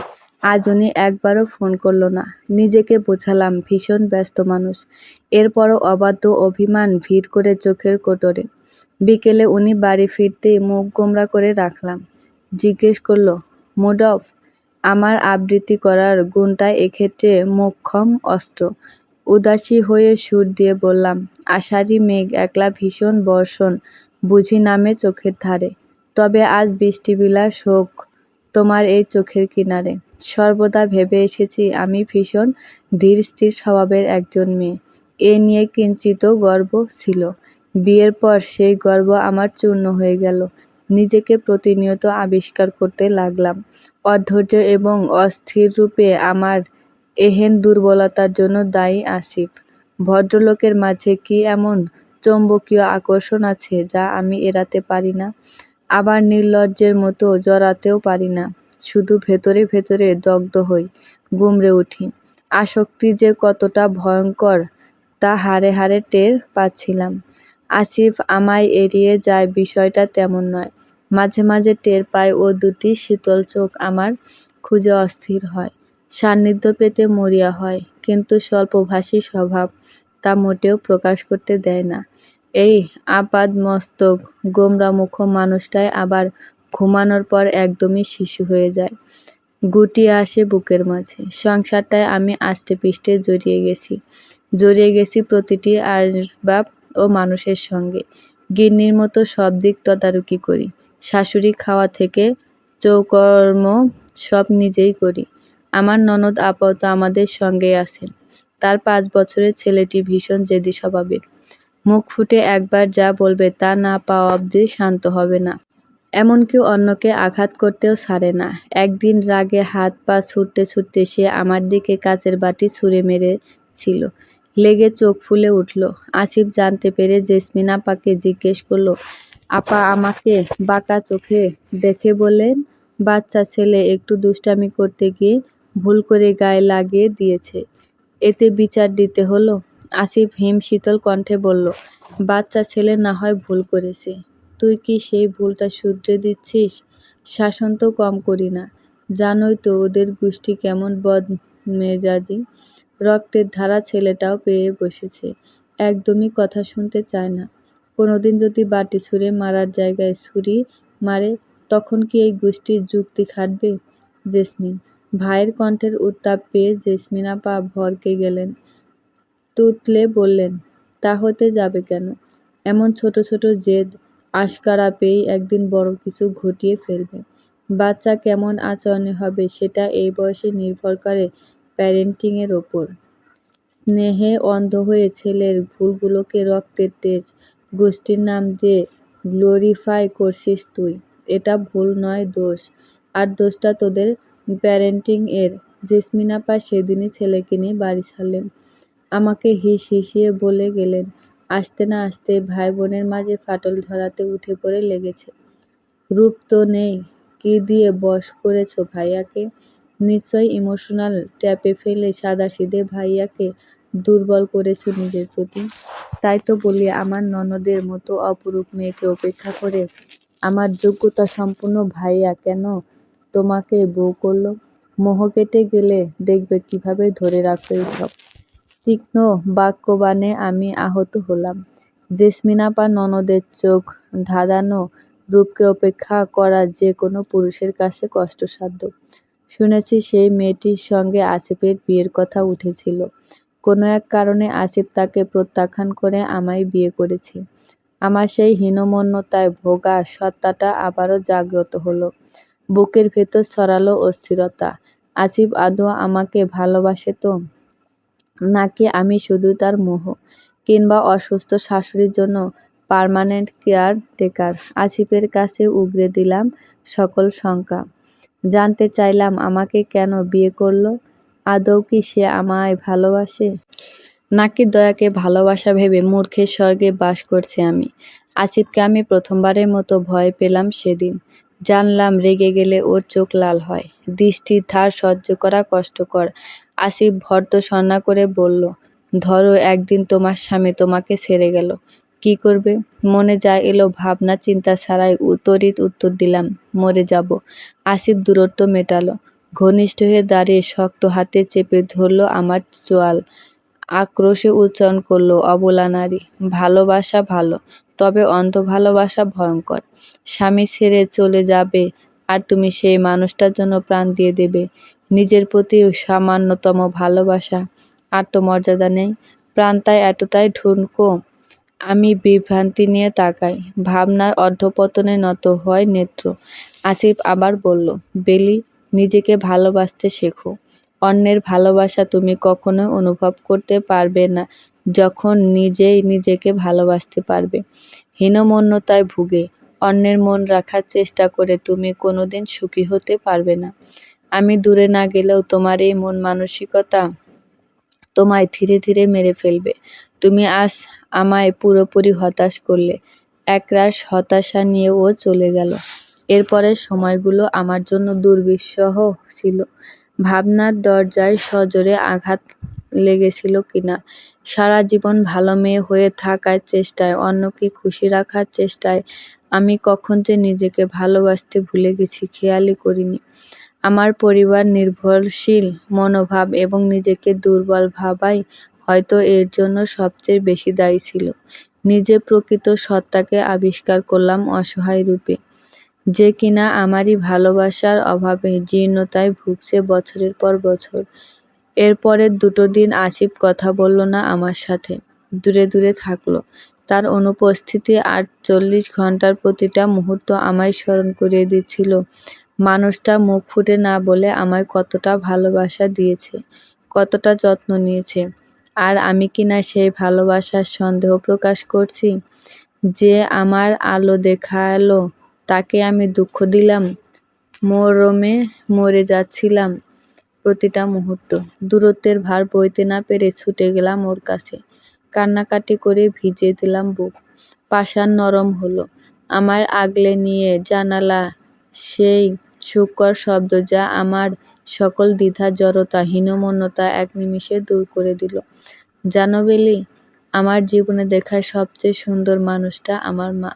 আজ উনি একবারও ফোন করল না। নিজেকে বোঝালাম ভীষণ ব্যস্ত মানুষ। এরপরও অবাধ্য অভিমান ভিড় করে চোখের কোটরে। বিকেলে উনি বাড়ি ফিরতেই মুখ গোমড়া করে রাখলাম। জিজ্ঞেস করল, মুড অফ? আমার আবৃত্তি করার গুণটা এক্ষেত্রে মোক্ষম অস্ত্র। উদাসী হয়ে সুর দিয়ে বললাম, আষাঢ়ি মেঘ একলা ভীষণ বর্ষণ বুঝি নামে চোখের ধারে। তবে আজ বৃষ্টিবিলাস হোক তোমার এই চোখের কিনারে। সর্বদা ভেবে এসেছি আমি ভীষণ ধীর স্থির স্বভাবের একজন মেয়ে। এ নিয়ে কিঞ্চিত গর্ব ছিল। বিয়ের পর সেই গর্ব আমার চূর্ণ হয়ে গেল। নিজেকে প্রতিনিয়ত আবিষ্কার করতে লাগলাম। অধৈর্য এবং অস্থির রূপে আমার এহেন দুর্বলতার জন্য দায়ী আসিফ। ভদ্রলোকের মাঝে কি এমন চৌম্বকীয় আকর্ষণ আছে যা আমি এড়াতে পারি না, আবার নির্লজ্জের মতো জড়াতেও পারি না। শুধু ভেতরে ভেতরে দগ্ধ হই, গুমড়ে উঠি। আসক্তি যে কতটা ভয়ঙ্কর তা হাড়ে হাড়ে টের পাচ্ছিলাম। আসিফ আমায় এড়িয়ে যায় বিষয়টা তেমন নয়। মাঝে মাঝে টের পাই ও দুটি শীতল চোখ আমার খুঁজে অস্থির হয়, সান্নিধ্য পেতে মরিয়া হয়, কিন্তু স্বল্পভাষী স্বভাব তা মোটেও প্রকাশ করতে দেয় না। এই আপাদমস্তক গোমড়ামুখ মানুষটাই আবার ঘুমানোর পর একদমই শিশু হয়ে যায়, গুটিয়ে আসে বুকের মাঝে। সংসারটায় আমি আষ্টেপৃষ্ঠে জড়িয়ে গেছি প্রতিটি আসবাব ও মানুষের সঙ্গে। গিন্নির মতো সব দিক তদারকি করি। শাশুড়ি খাওয়া থেকে চৌকর্ম সব নিজেই করি। আমার ননদ আপাতত আমাদের সঙ্গেই আছেন। তার 5 বছরের ছেলেটি ভীষণ জেদি স্বভাবের। মুখ ফুটে একবার যা বলবে তা না পাওয়া অবধি শান্ত হবে না। এমনকি অন্যকে আঘাত করতেও ছাড়ে না। একদিন রাগে হাত পা ছুটতে ছুটতে সে আমার দিকে কাচের বাটি ছুঁড়ে মেরেছিল। লেগে চোখ ফুলে উঠল। আসিফ জানতে পেরে জেসমিন আপাকে জিজ্ঞেস করল, আপা আমাকে বাঁকা চোখে দেখে বললেন বাচ্চা ছেলে একটু দুষ্টামি করতে গিয়ে ভুল করে গায়ে লাগিয়ে দিয়েছে, এতে বিচার দিতে হলো? আসিফ হিমশীতল কণ্ঠে বলল, বাচ্চা ছেলে না হয় ভুল করেছে, তুই কি সেই ভুলটা শুধরে দিচ্ছিস? শাসন তো কম করি না, জানোই তো ওদের গোষ্ঠী কেমন বদমেজাজি। রক্তের ধারা ছেলেটাও পেয়ে বসেছে, একদমই কথা শুনতে চায় না। কোনোদিন যদি বাটি ছুঁড়ে মারার জায়গায় ছুরি মারে, তখন কি এই গোষ্ঠীর যুক্তি খাটবে? জেসমিন ভাইয়ের কণ্ঠের উত্তাপ পেয়ে জেসমিন আপা ভড়কে গেলেন। তুতলে বললেন, তা হতে যাবে কেন? এমন ছোট ছোট জেদ আশকারা পেয়েই একদিন বড় কিছু ঘটিয়ে ফেলবে। বাচ্চা কেমন আচরণে হবে সেটা এই বয়সে নির্ভর করে প্যারেন্টিংয়ের ওপর। স্নেহে অন্ধ হয়ে ছেলের ভুলগুলোকে রক্তের তেজ গোষ্ঠীর নাম দিয়ে গ্লোরিফাই করছিস তুই। এটা ভুল নয়, দোষ। আর দোষটা তোদের প্যারেন্টিং এর। জেসমিন আপা সেদিনই ছেলেকে নিয়ে বাড়ি ছাড়লেন। আমাকে হিসিয়ে বলে গেলেন, আসতে না আসতেই ভাই বোনের মাঝে ফাটল ধরাতে উঠে পড়ে লেগেছে। রূপ তো নেই, কি দিয়ে বশ করেছ ভাইয়াকে? নিশ্চয়ই ইমোশনাল ট্যাপে ফেলে সাদাসিধে ভাইয়াকে দুর্বল করেছ নিজের প্রতি। তাই তো বলি, আমার ননদের মতো অপরূপ মেয়েকে উপেক্ষা করে আমার যোগ্যতা সম্পন্ন ভাইয়া কেন তোমাকে বউ করলো? মোহ কেটে গেলে দেখবে কিভাবে ধরে রাখো এইসব। তীক্ষ্ণ বাক্যবাণে আমি আহত হলাম। জেসমিন আপা ননদের চোখ ধাঁধানো রূপকে উপেক্ষা করা যে কোনো পুরুষের কাছে কষ্টসাধ্য। শুনেছি সেই মেয়েটির সঙ্গে আসিফের বিয়ের কথা উঠেছিল। কোনো এক কারণে আসিফ তাকে প্রত্যাখ্যান করে আমায় বিয়ে করেছে। আমার সেই হীনমন্যতায় ভোগা সত্তাটা আবারও জাগ্রত হলো। বুকের ভেতর ছড়ালো অস্থিরতা। আসিফ আদৌ আমাকে ভালোবাসে তো, নাকি আমি শুধু তার মোহ, কিংবা অসুস্থ শাশুড়ির জন্য পার্মানেন্ট কেয়ার টেকার? আসিফের কাছে উগরে দিলাম সকল শঙ্কা। জানতে চাইলাম আমাকে কেন বিয়ে করলো? আদৌ কি সে আমায় ভালোবাসে, নাকি দয়াকে ভালোবাসা ভেবে মূর্খের স্বর্গে বাস করছি আমি? আসিফকে আমি প্রথমবারের মতো ভয় পেলাম সেদিন। জানলাম রেগে গেলে ওর চোখ লাল হয়, দৃষ্টির ধার সহ্য করা কষ্টকর। আসিফ ভর্ৎসনা করে বলল, ধরো একদিন তোমার স্বামী তোমাকে ছেড়ে গেল, কি করবে? মনে যা এলো ভাবনা চিন্তা ছাড়াই তড়িৎ উত্তর দিলাম, মরে যাব। আসিফ দূরত্ব মেটালো, ঘনিষ্ঠ হয়ে দাঁড়িয়ে শক্ত হাতে চেপে ধরল আমার চোয়াল। আক্রোশে উচ্চারণ করল, অবলা নারী। ভালোবাসা ভালো, তবে অন্ধ ভালোবাসা ভয়ঙ্কর। স্বামী ছেড়ে চলে যাবে আর তুমি সেই মানুষটার জন্য প্রাণ দিয়ে দেবে। নিজের প্রতি সামান্যতম ভালোবাসা, আত্মমর্যাদা নেই? প্রাণটায় এতটাই ঠুনকো? আমি বিভ্রান্তি নিয়ে তাকাই। ভাবনার অধঃপতনে নত হয় নেত্র। আসিফ আবার বলল, বেলি, নিজেকে ভালোবাসতে শেখো। অন্যের ভালোবাসা তুমি কখনো অনুভব করতে পারবে না যখন নিজেই নিজেকে ভালোবাসতে পারবে। হীনমন্যতায় ভুগে অন্যের মন রাখার চেষ্টা করে তুমি কোনোদিন সুখী হতে পারবে না। আমি দূরে না গেলেও তোমার এই মন মানসিকতা তোমায় ধীরে ধীরে মেরে ফেলবে। তুমি আজ আমায় পুরোপুরি হতাশ করলে। একরাশ হতাশা নিয়ে ও চলে গেল। এরপরের সময়গুলো আমার জন্য দুর্বিষহ ছিল। ভাবনার দরজায় সজোরে আঘাত লেগেছিল কিনা, সারা জীবন ভালো মেয়ে হয়ে থাকার চেষ্টায়, অন্যকে খুশি রাখার চেষ্টায় আমি কখন যে নিজেকে ভালোবাসতে ভুলে গেছি খেয়ালই করিনি। আমার পরিবার নির্ভরশীল মনোভাব এবং নিজেকে দুর্বল ভাবাই হয়তো এর জন্য সবচেয়ে বেশি দায়ী ছিল। নিজে প্রকৃত সত্তাকে আবিষ্কার করলাম অসহায় রূপে, যে কিনা আমারই ভালোবাসার অভাবে জীর্ণতায় ভুগছে বছরের পর বছর। এরপরের দুটো দিন আসিফ কথা বলল না আমার সাথে, দূরে দূরে থাকলো। তার অনুপস্থিতি ৪৮ ঘন্টার প্রতিটা মুহূর্ত আমায় স্মরণ করিয়ে দিচ্ছিল মানুষটা মুখ ফুটে না বলে আমায় কতটা ভালোবাসা দিয়েছে, কতটা যত্ন নিয়েছে। আর আমি কিনা সেই ভালোবাসার সন্দেহ প্রকাশ করছি। যে আমার আলো দেখালো তাকে আমি দুঃখ দিলাম, মরমে মরে যাচ্ছিলাম প্রতিটা মুহূর্ত। দূরত্বের ভার বইতে না পেরে ছুটে গেলাম ওর কাছে। কান্নাকাটি করে ভিজিয়ে দিলাম বুক। পাষাণ নরম হলো। আমার আগলে নিয়ে জানালা সেই সুখকর শব্দ যা আমার সকল দ্বিধা, জড়তা, হীনমন্যতা এক নিমিষে দূর করে দিল। জানো বেলি, আমার জীবনে দেখা সবচেয়ে সুন্দর মানুষটা আমার মা।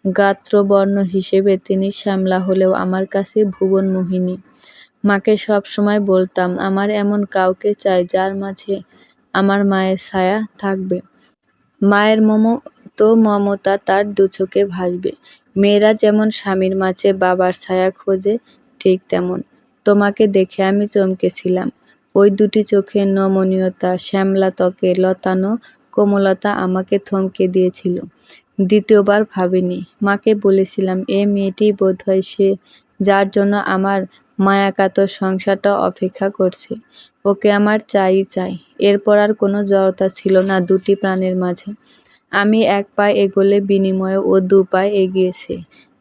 গাত্রবর্ণ হিসেবে তিনি শ্যামলা হলেও আমার কাছে ভুবন মোহিনী। মাকে সব সময় বলতাম, আমার এমন কাউকে চাই যার মাঝে আমার মায়ের ছায়া থাকবে। মায়ের মমতো মমতা তার দুচোখে ভাসবে। মেয়েরা যেমন স্বামীর মাঝে বাবার ছায়া খোঁজে, ঠিক তেমন। তোমাকে দেখে আমি চমকেছিলাম। ওই দুটি চোখের নমনীয়তা, শ্যামলা ত্বকের লতানো কোমলতা আমাকে থমকে দিয়েছিল। দ্বিতীয়বার ভাবিনি। মাকে বলেছিলাম, এ মেয়েটিই বোধহয় সে যার জন্য আমার মায়াকাতর সংসারটা অপেক্ষা করছে। ওকে আমার চাই চাই। এরপর আর কোনো জড়তা ছিল না দুটি প্রাণের মাঝে। আমি এক পা এগোলে বিনিময়ে ও দু পা এগিয়েছে।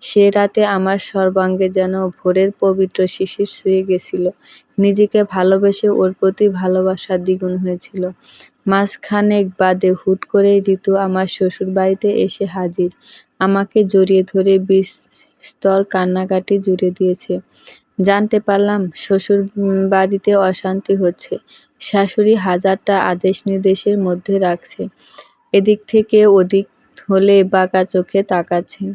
সে রাতে আমার সর্বাঙ্গে যেন ভোরের পবিত্র শিশির ছুঁয়ে গেছিল। নিজেকে ভালোবেসে ওর প্রতি ভালোবাসা দ্বিগুণ হয়েছিল। মাসখানেক বাদে হুট করেই ঋতু আমার শ্বশুর বাড়িতে এসে হাজির। আমাকে জড়িয়ে ধরে বিস্তর কান্নাকাটি জুড়ে দিয়েছে। জানতে পারলাম শ্বশুর বাড়িতে অশান্তি হচ্ছে। শাশুড়ি হাজারটা আদেশ নির্দেশের মধ্যে রাখছে। এদিক থেকে ওদিক হলে বাঁকা চোখে তাকাচ্ছেন।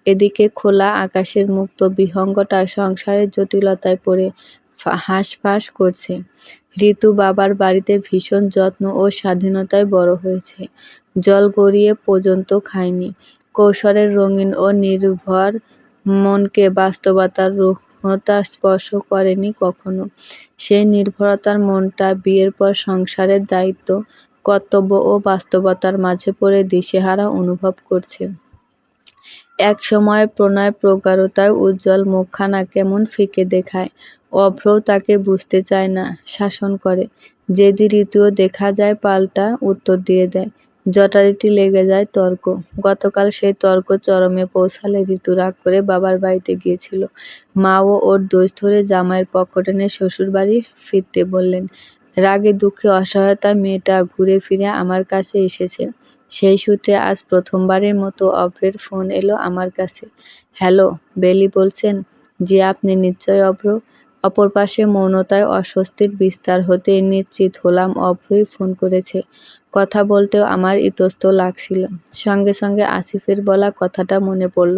এদিকে খোলা আকাশের মুক্ত বিহঙ্গটা সংসারের জটিলতায় পড়ে হাঁসফাঁস করছে। ঋতু বাবার বাড়িতে ভীষণ যত্ন ও স্বাধীনতায় বড় হয়েছে। জল গড়িয়ে পর্যন্ত খায়নি। কৌশলের রঙিন ও নির্ভর মনকে বাস্তবতার রুক্ষতা স্পর্শ করেনি কখনো। সেই নির্ভরতার মনটা বিয়ের পর সংসারের দায়িত্ব, কর্তব্য ও বাস্তবতার মাঝে পড়ে দিশেহারা অনুভব করছে। এক সময় প্রণয় প্রগাঢ়তায় উজ্জ্বল মুখখানা কেমন ফিকে দেখায়। অভ্রও তাকে বুঝতে চায় না, শাসন করে। জেদি ঋতুও দেখা যায় পাল্টা উত্তর দিয়ে দেয়। জটাজটি লেগে যায় তর্ক। গতকাল সেই তর্ক চরমে পৌঁছালে ঋতু রাগ করে বাবার বাড়িতে গিয়েছিল। মাও ওর দোষ ধরে জামাইয়ের পক্ষ টেনে শ্বশুর বাড়ি ফিরতে বললেন। রাগে দুঃখে অসহায়তায় মেয়েটা ঘুরে ফিরে আমার কাছে এসেছে। সেই সূত্রে আজ প্রথমবারের মতো অভ্রের ফোন এলো আমার কাছে। হ্যালো, বেলি বলছেন? জি, আপনি নিশ্চয় অভ্র। অপর পাশে মৌনতায় অস্বস্তির বিস্তার হতেই নিশ্চিত হলাম অভ্রই ফোন করেছে। কথা বলতেও আমার ইতস্ত লাগছিল। সঙ্গে সঙ্গে আসিফের বলা কথাটা মনে পড়ল।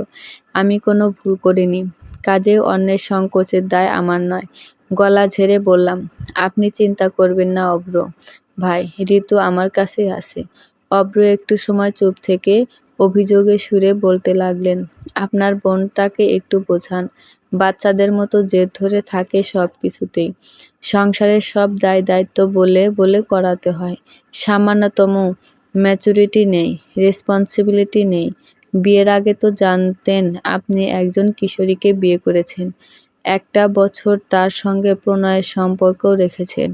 আমি কোনো ভুল করিনি। কাজেই অন্যের সংকোচের দায় আমার নয়। গলা ঝেড়ে বললাম, আপনি চিন্তা করবেন না অভ্র ভাই, ঋতু আমার কাছেই আছে। অভ্র একটু সময় চুপ থেকে অভিযোগের সুরে বলতে লাগলেন, আপনার বোনটাকে একটু বোঝান। বাচ্চাদের মতো জেদ ধরে থাকে সব কিছুতেই। সংসারের সব দায় দায়িত্ব বলে বলে করাতে হয়। সামান্যতম ম্যাচুরিটি নেই, রেসপন্সিবিলিটি নেই। বিয়ের আগে তো জানতেন আপনি একজন কিশোরীকে বিয়ে করেছেন। একটা বছর তার সঙ্গে প্রণয়ের সম্পর্কও রেখেছেন।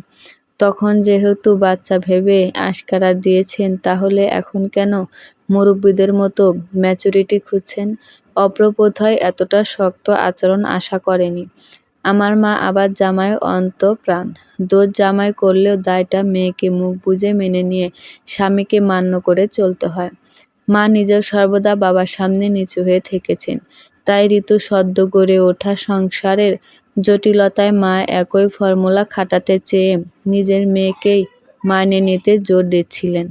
তখন যেহেতু বাচ্চা ভেবে আশকারা দিয়েছেন, তাহলে এখন কেন মুরব্বিদের মতো ম্যাচুরিটি খুঁজছেন? অভ্র বোধহয় এতটা শক্ত আচরণ আশা করেনি। আমার মা আবার জামাই অন্তঃপ্রাণ। দোষ জামাই করলেও দায়টা মেয়েকে মুখ বুজে মেনে নিয়ে স্বামীকে মান্য করে চলতে হয়। মা নিজেও সর্বদা বাবার সামনে নিচু হয়ে থেকেছেন। তাই ঋতু সদ্য গড়ে ওঠা সংসারের জটিলতায় মা একই ফর্মুলা খাটাতে চেয়ে নিজের মেয়েকেই মানিয়ে নিতে জোর দিচ্ছিলেন।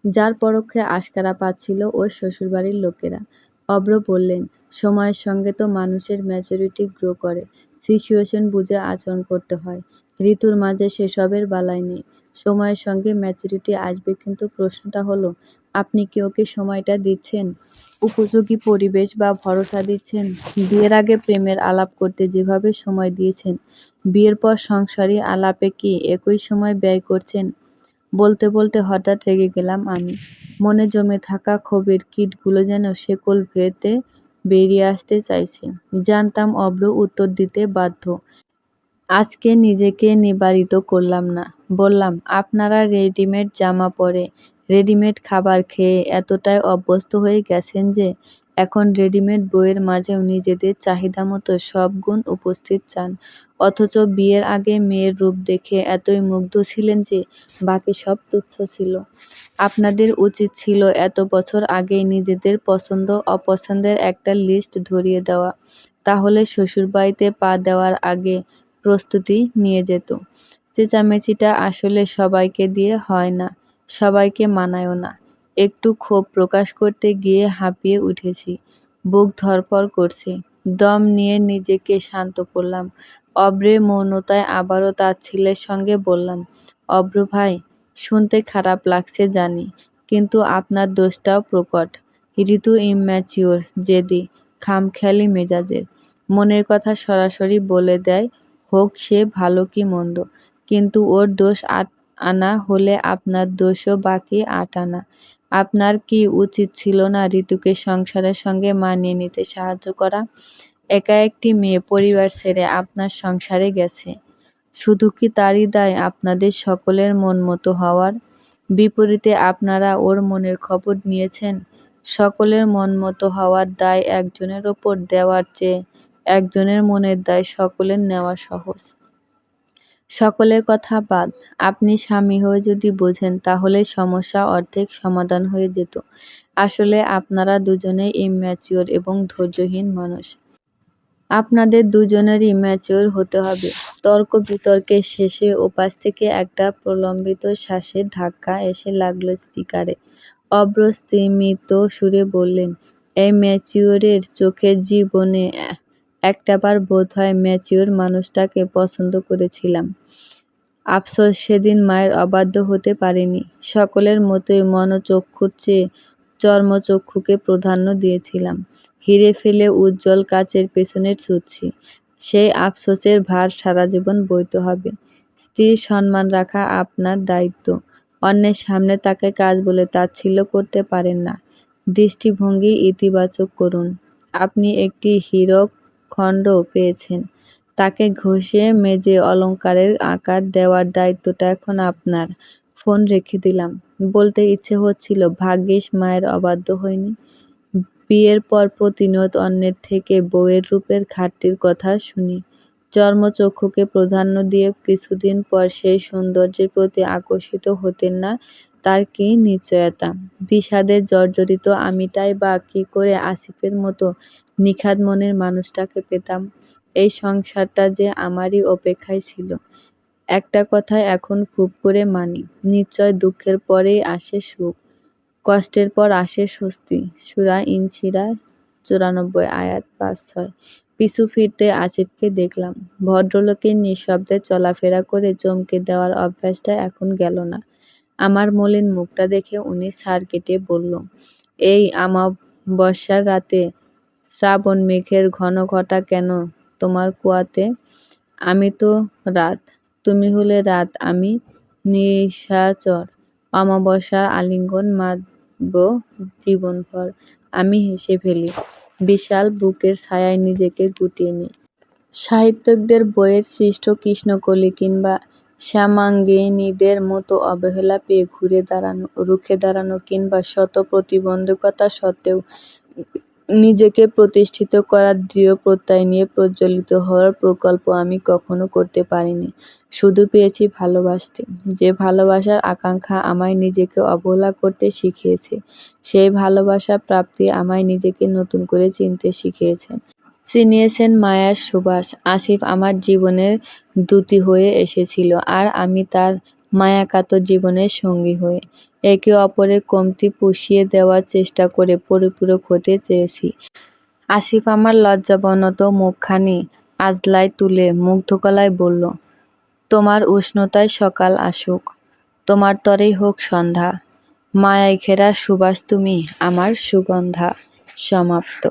যার পরোক্ষে আশকারা পাচ্ছিল ওর শ্বশুরবাড়ির লোকেরা। অভ্র বললেন, সময়ের সঙ্গে তো মানুষের ম্যাচুরিটি গ্রো করে। সিচুয়েশন বুঝে আচরণ করতে হয়। ঋতুর মাঝে সেসবের বালাই নেই। সময়ের সঙ্গে ম্যাচুরিটি আসবে, কিন্তু প্রশ্নটা হলো, আপনি কি ওকে সময়টা দিচ্ছেন? উপযোগী পরিবেশ বা ভরসা দিচ্ছেন? বিয়ের আগে প্রেমের আলাপ করতে যেভাবে সময় দিয়েছেন, বিয়ের পর সংসারী আলাপে কি একই সময় ব্যয় করছেন? বলতে বলতে হঠাৎ রেগে গেলাম আমি। মনে জমে থাকা ক্ষোভের কীটগুলো যেন শেকল ভেদে বেরিয়ে আসতে চাইছে। জানতাম অভ্র উত্তর দিতে বাধ্য। আজকে নিজেকে নিবারিত করলাম না। বললাম, আপনারা রেডিমেড জামা পরে, রেডিমেড খাবার খেয়ে এতটাই অভ্যস্ত হয়ে গেছেন যে এখন রেডিমেড বইয়ের মাঝেও নিজেদের চাহিদামতো সব গুণ উপস্থিত চান, অথচ বিয়ের আগে মেয়ের রূপ দেখে এতই মুগ্ধ ছিলেন যে বাকি সব তুচ্ছ ছিল। আপনাদের উচিত ছিল এত বছর আগেই নিজেদের পছন্দ অপছন্দের একটা লিস্ট ধরিয়ে দেওয়া, তাহলে শ্বশুরবাড়িতে পা দেওয়ার আগে প্রস্তুতি নিয়ে যেত। চেঁচামেচিটা আসলে সবাইকে দিয়ে হয় না, সবাইকে মানায়ও না। একটু ক্ষোভ প্রকাশ করতে গিয়ে হাঁপিয়ে উঠেছি, বুক ধড়ফড় করছে। দম নিয়ে নিজেকে শান্ত করলাম। অব্রের মৌনতায় আবারও তাচ্ছিল্যের সঙ্গে বললাম, অব্র ভাই, শুনতে খারাপ লাগছে জানি, কিন্তু আপনার দোষটাও প্রকট। ঋতু ইম্যাচিওর, জেদি, খামখেয়ালি মেজাজের। মনের কথা সরাসরি বলে দেয়, হোক সে ভালো কি মন্দ, কিন্তু ওর দোষ আনা হলে আপনার দোষও বাকি ৮ আনা। আপনার কি উচিত ছিল না ঋতুকে সংসারের সঙ্গে মানিয়ে নিতে সাহায্য করা? একা একটি মেয়ে পরিবার ছেড়ে আপনার সংসারে গেছে, শুধু কি তারই দায় আপনাদের সকলের মন মতো হওয়ার? বিপরীতে আপনারা ওর মনের খবর নিয়েছেন। সকলের মন মতো হওয়ার দায় একজনের ওপর দেওয়ার চেয়ে একজনের মনের দায় সকলের নেওয়া সহজ। সকলের কথা বাদ, আপনি স্বামী হয়ে যদি বোঝেন তাহলে সমস্যা অর্ধেক সমাধান হয়ে যেত। আসলে আপনারা দুজনেই ইম্যাচিওর এবং ধৈর্যহীন মানুষ। আপনাদের দুজনেরই ম্যাচিওর হতে হবে। তর্ক বিতর্কের শেষে ওপাশ থেকে একটা প্রলম্বিত শ্বাসের ধাক্কা এসে লাগলো স্পিকারে। অব্র স্তিমিত সুরে বললেন, এই ম্যাচিওরের চোখে জীবনে একটাবার বোধহয় ম্যাচিওর মানুষটাকে পছন্দ করেছিলাম। আফসোস সেদিন মায়ের অবাধ্য হতে পারিনি। সকলের মতোই মনচক্ষুর চেয়ে চর্মচক্ষুকে প্রাধান্য দিয়েছিলাম। হিরে ফেলে উজ্জ্বল কাচের পেছনে ছুটছি। সেই আফসোসের ভার সারা জীবন বইতে হবে। স্ত্রীর সম্মান রাখা আপনার দায়িত্ব। অন্যের সামনে তাকে কাজ বলে তাচ্ছিল্য করতে পারেন না। দৃষ্টিভঙ্গি ইতিবাচক করুন। আপনি একটি হীরকখণ্ড পেয়েছেন, তাকে ঘষে মেজে অলংকারের আকার দেওয়ার দায়িত্বটা এখন আপনার। ফোন রেখে দিলাম। বলতে ইচ্ছে হচ্ছিল, ভাগ্যিস মায়ের অবাধ্য হইনি। বিয়ের পর প্রতিনিয়ত অন্যের থেকে বউয়ের রূপের ঘাটতির কথা শুনি। চর্মচক্ষুকে প্রাধান্য দিয়ে কিছুদিন পর সেই সৌন্দর্যের প্রতি আকর্ষিত হতেন না, তার কী নিশ্চয়তা? বিষাদে জর্জরিত আমিটাই বা কী করে আসিফের মতো নিখাদ মনের মানুষটাকে পেতাম? এই সংসারটা যে আমারই অপেক্ষায় ছিল। একটা কথা এখন খুব করে মানি, নিশ্চয় দুঃখের পরেই আসে সুখ, কষ্টের পর আসে স্বস্তি। সূরা ইনশিরা ৯৪ আয়াত ৫-৬। পিছু ফিরতে আসিফকে দেখলাম। ভদ্রলোকের নিঃশব্দে চলাফেরা করে চমকে দেওয়ার অভ্যাসটা এখন গেল না। আমার মলিন মুখটা দেখে উনি ছাড় কেটে বলল, এই আমাবস্যার রাতে শ্রাবণ মেঘের ঘন ঘটা কেন তোমার কুয়াতে? আমি তো রাত, তুমি হলে রাত, আমি নিশাচর। অমাবস্যার আলিঙ্গন মানব জীবনভর। আমি হেসে ফেলি, বিশাল বুকের ছায়ায় নিজেকে গুটিয়ে নিই। সাহিত্যিকদের বইয়ের সৃষ্ট কৃষ্ণকলি কিংবা শ্যামাঙ্গিনীদের মতো অবহেলা পেয়ে ঘুরে দাঁড়ানো, রুখে দাঁড়ানো কিংবা শত প্রতিবন্ধকতা সত্ত্বেও নিজেকে প্রতিষ্ঠিত করার দৃঢ় প্রত্যয় নিয়ে প্রজ্বলিত হওয়ার প্রকল্প আমি কখনো করতে পারিনি। শুধু পেয়েছি ভালোবাসতে, যে ভালোবাসার আকাঙ্ক্ষা আমায় নিজেকে অবহেলা করতে শিখিয়েছে। সেই ভালোবাসা প্রাপ্তি আমায় নিজেকে নতুন করে চিনতে শিখিয়েছেন। চিনিয়েছেন মায়ার সুবাস। আসিফ আমার জীবনের দূতী হয়ে এসেছিল, আর আমি তার মায়াকাতর জীবনের সঙ্গী হয়ে। একে অপরের কমতি পুষিয়ে দেওয়ার চেষ্টা করে পরিপূরক হতে চেয়েছি। আসিফ আমার লজ্জাবনত মুখখানি আজলায় তুলে মুগ্ধ গলায় বলল, তোমার উষ্ণতায় সকাল আসুক, তোমার তরেই হোক সন্ধ্যা, মায়ায় ঘেরা সুবাস তুমি আমার সুগন্ধা। সমাপ্ত।